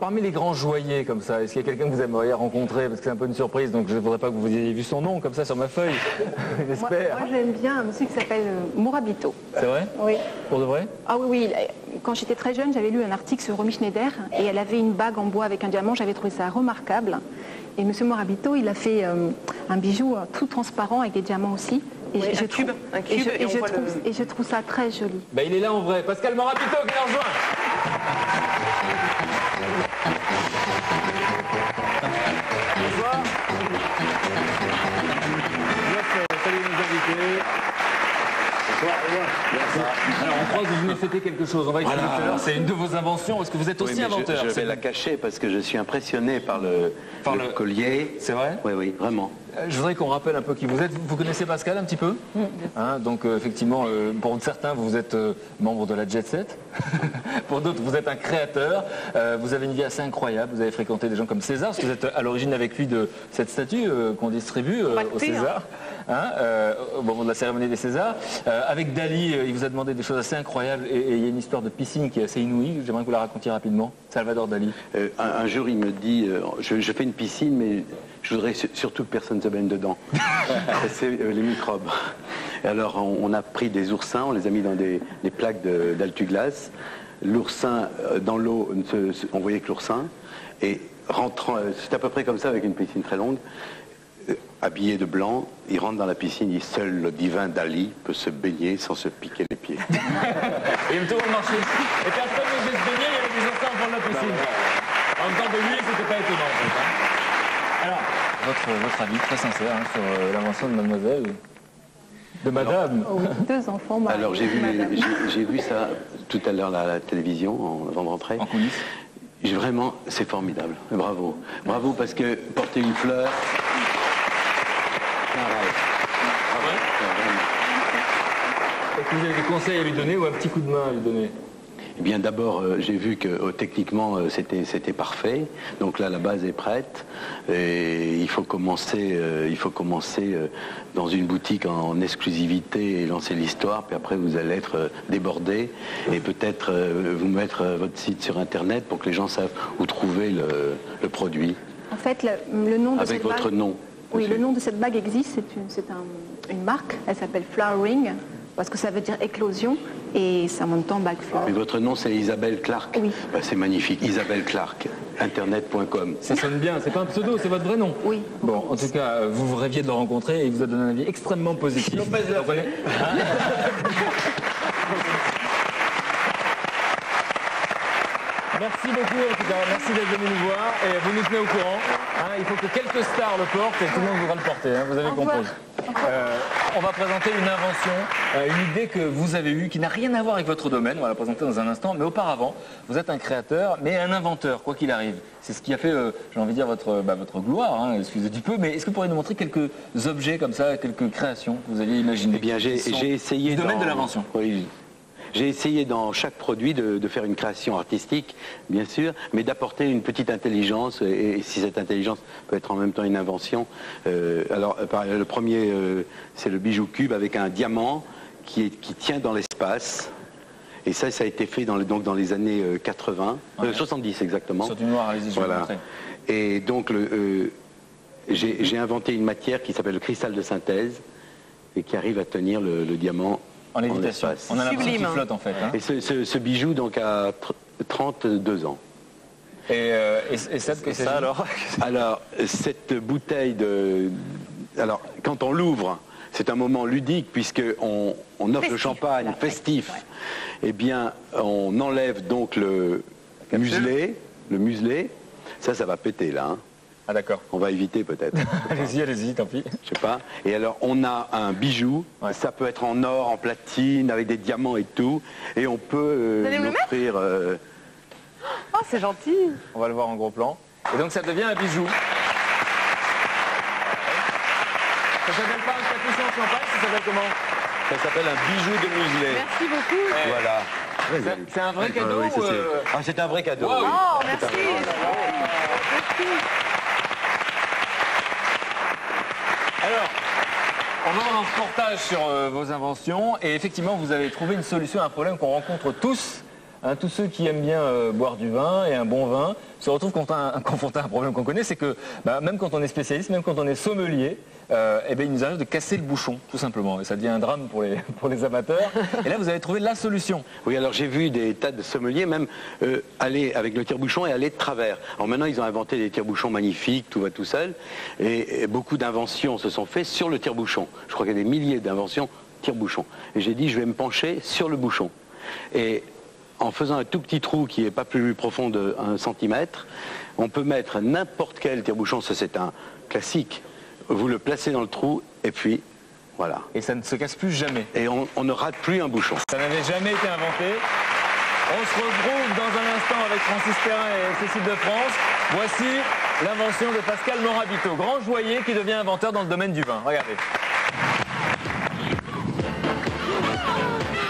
parmi les grands joailliers comme ça, est-ce qu'il y a quelqu'un que vous aimeriez rencontrer? Parce que c'est un peu une surprise, donc je ne voudrais pas que vous ayez vu son nom comme ça sur ma feuille. J'espère. Moi j'aime bien un monsieur qui s'appelle Morabito. C'est vrai? Oui. Pour de vrai? Ah oui, oui. Quand j'étais très jeune, j'avais lu un article sur Romy Schneider et elle avait une bague en bois avec un diamant. J'avais trouvé ça remarquable. Et monsieur Morabito, il a fait un bijou tout transparent avec des diamants aussi. Et oui, un cube, et je trouve ça très joli. Ben, il est là en vrai. Pascal Morabito qui nous rejoint. Bonsoir. Salut nos invités. Alors on croit que vous venez fêter quelque chose, on va expliquer tout à l'heure, c'est une de vos inventions, est-ce que vous êtes aussi inventeur? Je vais la cacher parce que je suis impressionné par le collier. C'est vrai? Oui, oui, vraiment. Je voudrais qu'on rappelle un peu qui vous êtes. Vous connaissez Pascal un petit peu? Hein, donc effectivement, pour certains, vous êtes membre de la Jet Set. Pour d'autres, vous êtes un créateur. Vous avez une vie assez incroyable. Vous avez fréquenté des gens comme César, parce que vous êtes à l'origine avec lui de cette statue qu'on distribue au César, au moment de la cérémonie des Césars. Avec Dali, il vous a demandé des choses assez incroyables. Et il y a une histoire de piscine qui est assez inouïe. J'aimerais que vous la racontiez rapidement. Salvador Dali. Un jour, il me dit, je fais une piscine, mais je voudrais surtout que personne ne se baigne dedans. C'est les microbes. Et alors, on a pris des oursins, on les a mis dans des plaques d'altuglas. L'oursin, dans l'eau, on voyait que l'oursin. Et rentrant, c'est à peu près comme ça avec une piscine très longue, habillé de blanc, il rentre dans la piscine, il dit seul le divin Dali peut se baigner sans se piquer les pieds. Et tout le marché. Et personne ne s'est baigné, il y avait des oursins au fond de la piscine. En même temps de lui, c'était pas étonnant en fait. Alors, votre avis très sincère sur l'invention de mademoiselle, de madame. Oui, 2 enfants. Alors j'ai vu ça tout à l'heure à la télévision avant de rentrer. En coulisses. Vraiment, c'est formidable. Bravo. Bravo parce que porter une fleur, c'est un rêve. Est-ce que vous avez des conseils à lui donner ou un petit coup de main à lui donner? Eh bien d'abord, j'ai vu que techniquement c'était parfait. Donc là, la base est prête. Et il faut commencer dans une boutique en exclusivité et lancer l'histoire. Puis après, vous allez être débordé et peut-être vous mettre votre site sur Internet pour que les gens savent où trouver le produit. En fait, le nom de avec cette votre bague, nom. Oui, aussi. le nom de cette bague existe. C'est une marque. Elle s'appelle Flowering parce que ça veut dire éclosion. Et c'est en même temps bague fleur. Mais votre nom, c'est Isabelle Clark. Oui. Bah, c'est magnifique. Isabelle Clark, internet.com. Ça sonne bien, c'est pas un pseudo, c'est votre vrai nom. Oui. Bon, en tout cas, vous rêviez de le rencontrer et il vous a donné un avis extrêmement positif. Vous comprenez? Merci beaucoup en tout cas, merci d'être venu nous voir et vous nous tenez au courant. Il faut que quelques stars le portent et tout le monde voudra le porter, vous avez compris. On va présenter une invention, une idée que vous avez eue qui n'a rien à voir avec votre domaine, on va la présenter dans un instant, mais auparavant, vous êtes un créateur, mais un inventeur, quoi qu'il arrive. C'est ce qui a fait, j'ai envie de dire, votre gloire, excusez du peu, mais est-ce que vous pourriez nous montrer quelques objets comme ça, quelques créations que vous aviez imaginées? Eh bien, j'ai essayé du domaine de l'invention. Oui. J'ai essayé dans chaque produit de faire une création artistique, bien sûr, mais d'apporter une petite intelligence, et si cette intelligence peut être en même temps une invention. Le premier, c'est le bijou cube avec un diamant qui tient dans l'espace. Et ça a été fait dans les années 80, 70 exactement. Sur du noir, allez-y, je vais vous montrer. Et donc, j'ai inventé une matière qui s'appelle le cristal de synthèse et qui arrive à tenir le diamant en lévitation. On a l'impression qu'il flotte en fait. Et ce bijou donc a 32 ans. Et ça, c'est ça alors? Alors, cette bouteille Alors, quand on l'ouvre, c'est un moment ludique puisqu'on offre le champagne festif. Eh bien, on enlève donc le muselet. Ça va péter là. Hein. Ah d'accord. On va éviter peut-être. Allez-y, tant pis. Je sais pas. Et alors on a un bijou, ça peut être en or, en platine, avec des diamants et tout. Et on peut l'offrir... Oh, c'est gentil. On va le voir en gros plan. Et donc ça devient un bijou. Ça s'appelle pas un capuchon de champagne, ça s'appelle comment? Ça s'appelle un bijou de muselet. Merci beaucoup. Voilà. C'est un vrai cadeau c'est un vrai cadeau. Wow. Oui. Oh, merci. Alors, on va avoir un reportage sur vos inventions et effectivement vous avez trouvé une solution à un problème qu'on rencontre tous hein. Tous ceux qui aiment bien boire du vin et un bon vin se retrouvent confrontés à un problème qu'on connaît, c'est que même quand on est spécialiste, même quand on est sommelier, eh bien, il nous arrive de casser le bouchon, tout simplement. Et ça devient un drame pour les amateurs. Et là, vous avez trouvé la solution. Oui, alors j'ai vu des tas de sommeliers même aller avec le tire-bouchon et aller de travers. Alors maintenant, ils ont inventé des tire-bouchons magnifiques, tout va tout seul. Et beaucoup d'inventions se sont faites sur le tire-bouchon. Je crois qu'il y a des milliers d'inventions tire-bouchon. Et j'ai dit, je vais me pencher sur le bouchon. Et en faisant un tout petit trou qui n'est pas plus profond d'1 centimètre, on peut mettre n'importe quel tire-bouchon, ça c'est un classique. Vous le placez dans le trou et puis voilà. Et ça ne se casse plus jamais. Et on ne rate plus un bouchon. Ça n'avait jamais été inventé. On se retrouve dans un instant avec Francis Perrin et Cécile de France. Voici l'invention de Pascal Morabito, grand joaillier qui devient inventeur dans le domaine du vin. Regardez.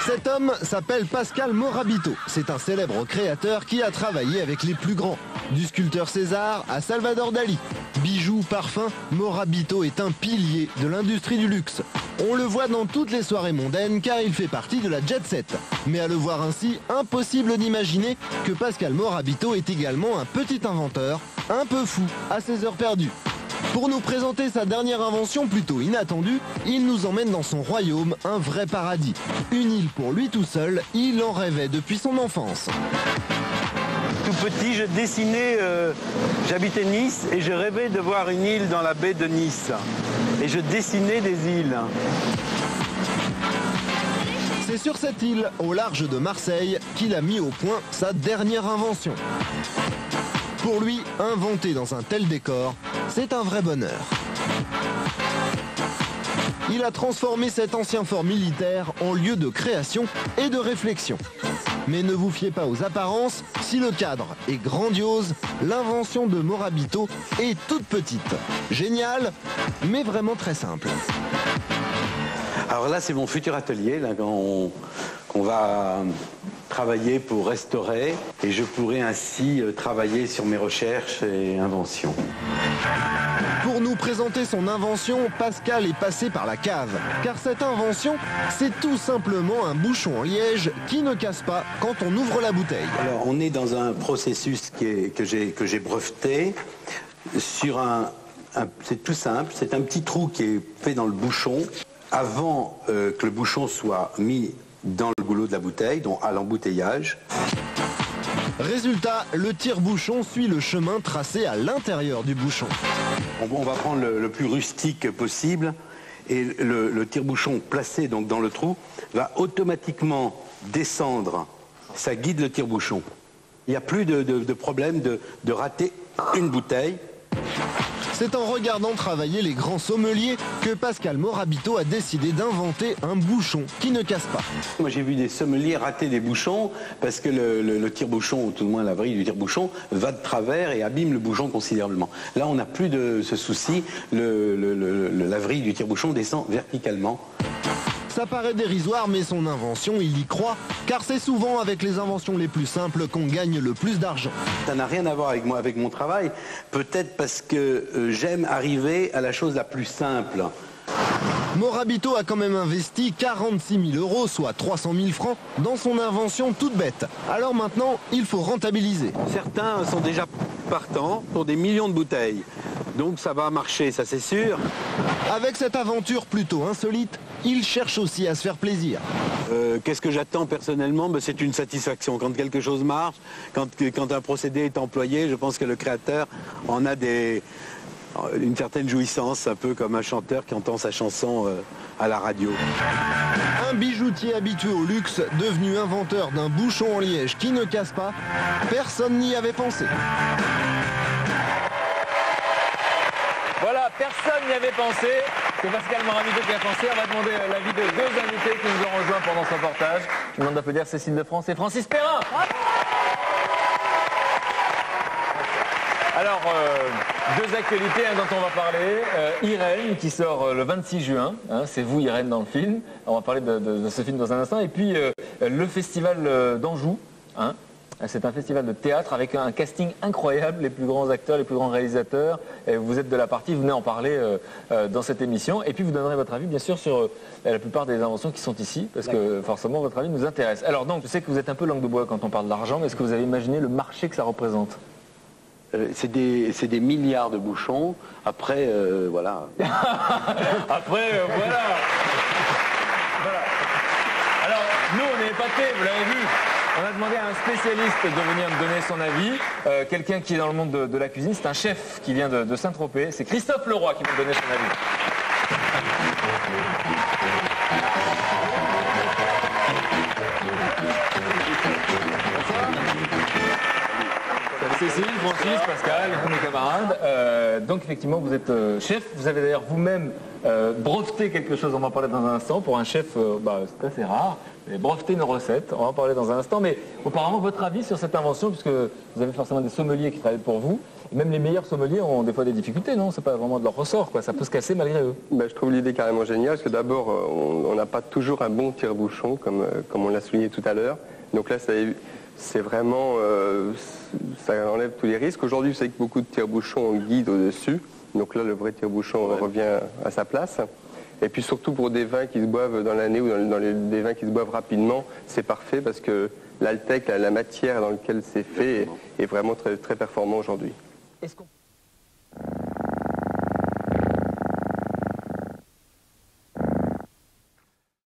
Cet homme s'appelle Pascal Morabito. C'est un célèbre créateur qui a travaillé avec les plus grands. Du sculpteur César à Salvador Dali. Bijoux, parfums, Morabito est un pilier de l'industrie du luxe. On le voit dans toutes les soirées mondaines car il fait partie de la jet set. Mais à le voir ainsi, impossible d'imaginer que Pascal Morabito est également un petit inventeur, un peu fou à ses heures perdues. Pour nous présenter sa dernière invention plutôt inattendue, il nous emmène dans son royaume, un vrai paradis. Une île pour lui tout seul, il en rêvait depuis son enfance. Tout petit, je dessinais, j'habitais Nice et je rêvais de voir une île dans la baie de Nice. Et je dessinais des îles. C'est sur cette île, au large de Marseille, qu'il a mis au point sa dernière invention. Pour lui, inventer dans un tel décor, c'est un vrai bonheur. Il a transformé cet ancien fort militaire en lieu de création et de réflexion. Mais ne vous fiez pas aux apparences, si le cadre est grandiose, l'invention de Morabito est toute petite. Géniale, mais vraiment très simple. Alors là, c'est mon futur atelier, là, qu'on va travailler pour restaurer. Et je pourrai ainsi travailler sur mes recherches et inventions. Pour nous présenter son invention, Pascal est passé par la cave. Car cette invention, c'est tout simplement un bouchon en liège qui ne casse pas quand on ouvre la bouteille. Alors, on est dans un processus que j'ai breveté sur c'est tout simple, c'est un petit trou qui est fait dans le bouchon avant que le bouchon soit mis dans le goulot de la bouteille, donc à l'embouteillage. Résultat, le tire-bouchon suit le chemin tracé à l'intérieur du bouchon. On va prendre le plus rustique possible et le tire-bouchon placé donc dans le trou va automatiquement descendre. Ça guide le tire-bouchon. Il n'y a plus de problème de rater une bouteille. C'est en regardant travailler les grands sommeliers que Pascal Morabito a décidé d'inventer un bouchon qui ne casse pas. Moi j'ai vu des sommeliers rater des bouchons parce que le tire-bouchon, ou tout le moins la vrille du tire-bouchon, va de travers et abîme le bouchon considérablement. Là on n'a plus de ce souci, la vrille du tire-bouchon descend verticalement. Ça paraît dérisoire, mais son invention, il y croit, car c'est souvent avec les inventions les plus simples qu'on gagne le plus d'argent. Ça n'a rien à voir avec mon travail, peut-être parce que j'aime arriver à la chose la plus simple. Morabito a quand même investi 46 000 €, soit 300 000 francs, dans son invention toute bête. Alors maintenant, il faut rentabiliser. Certains sont déjà partants pour des millions de bouteilles. Donc ça va marcher, ça c'est sûr. Avec cette aventure plutôt insolite, il cherche aussi à se faire plaisir. Qu'est-ce que j'attends personnellement? C'est une satisfaction. Quand quelque chose marche, quand un procédé est employé, je pense que le créateur en a une certaine jouissance, un peu comme un chanteur qui entend sa chanson à la radio. Un bijoutier habitué au luxe, devenu inventeur d'un bouchon en liège qui ne casse pas, personne n'y avait pensé. Voilà, personne n'y avait pensé. C'est Pascal Morabito qui a pensé. On va demander l'avis de deux invités qui nous ont rejoints pendant ce reportage. Je vous demande d'applaudir Cécile de France et Francis Perrin. Alors, deux actualités dont on va parler. Irène qui sort le 26 juin. C'est vous Irène dans le film. On va parler de ce film dans un instant. Et puis le festival d'Anjou. C'est un festival de théâtre avec un casting incroyable, les plus grands acteurs, les plus grands réalisateurs. Et vous êtes de la partie, vous venez en parler dans cette émission. Et puis vous donnerez votre avis, bien sûr, sur la plupart des inventions qui sont ici, parce que forcément, votre avis nous intéresse. Alors donc, je sais que vous êtes un peu langue de bois quand on parle d'argent, mais est-ce que vous avez imaginé le marché que ça représente? C'est des milliards de bouchons. Après, voilà. Après, voilà. Alors, nous, on est épatés, vous l'avez vu. On a demandé à un spécialiste de venir me donner son avis. Quelqu'un qui est dans le monde de la cuisine, c'est un chef qui vient de Saint-Tropez. C'est Christophe Leroy qui va me donner son avis. Cécile, Francis, Pascal, vous mes camarades. Donc effectivement, vous êtes chef. Vous avez d'ailleurs vous-même breveté quelque chose, on va en parler dans un instant. Pour un chef, c'est assez rare. Mais breveter une recette, on va en parler dans un instant. Mais auparavant, votre avis sur cette invention, puisque vous avez forcément des sommeliers qui travaillent pour vous. Et même les meilleurs sommeliers ont des fois des difficultés, non? C'est pas vraiment de leur ressort, quoi. Ça peut se casser malgré eux. Je trouve l'idée carrément géniale, parce que d'abord, on n'a pas toujours un bon tire-bouchon, comme on l'a souligné tout à l'heure. Donc là, c'est vraiment, ça enlève tous les risques. Aujourd'hui, vous savez que beaucoup de tire-bouchons ont guide au-dessus. Donc là, le vrai tire-bouchon revient à sa place. Et puis surtout pour des vins qui se boivent dans l'année ou des vins qui se boivent rapidement, c'est parfait parce que l'Altec, la matière dans laquelle c'est fait, est vraiment très, très performant aujourd'hui. Est-ce qu'on